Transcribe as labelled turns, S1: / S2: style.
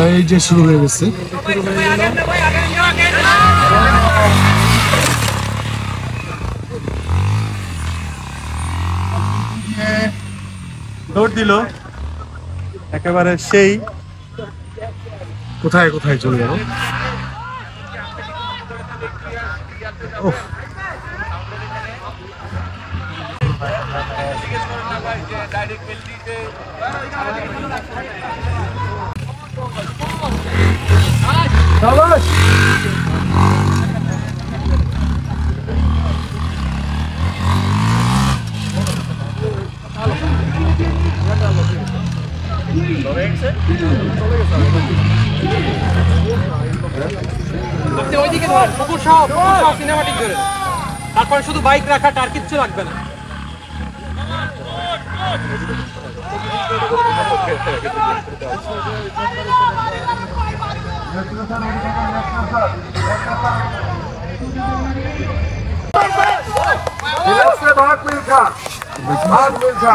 S1: এই যে শুরু হয়ে গেছে।
S2: দৌড় দিল একেবারে সেই
S1: কোথায় কোথায় চলে গেল।
S3: আপনি ওইদিকে ধরেন, পুকুর সহ সিনেমাটিক ধরেন, তারপরে শুধু বাইক রাখা, আর কিচ্ছু লাগবে না।
S4: भाग मिलखा भाग मिलखा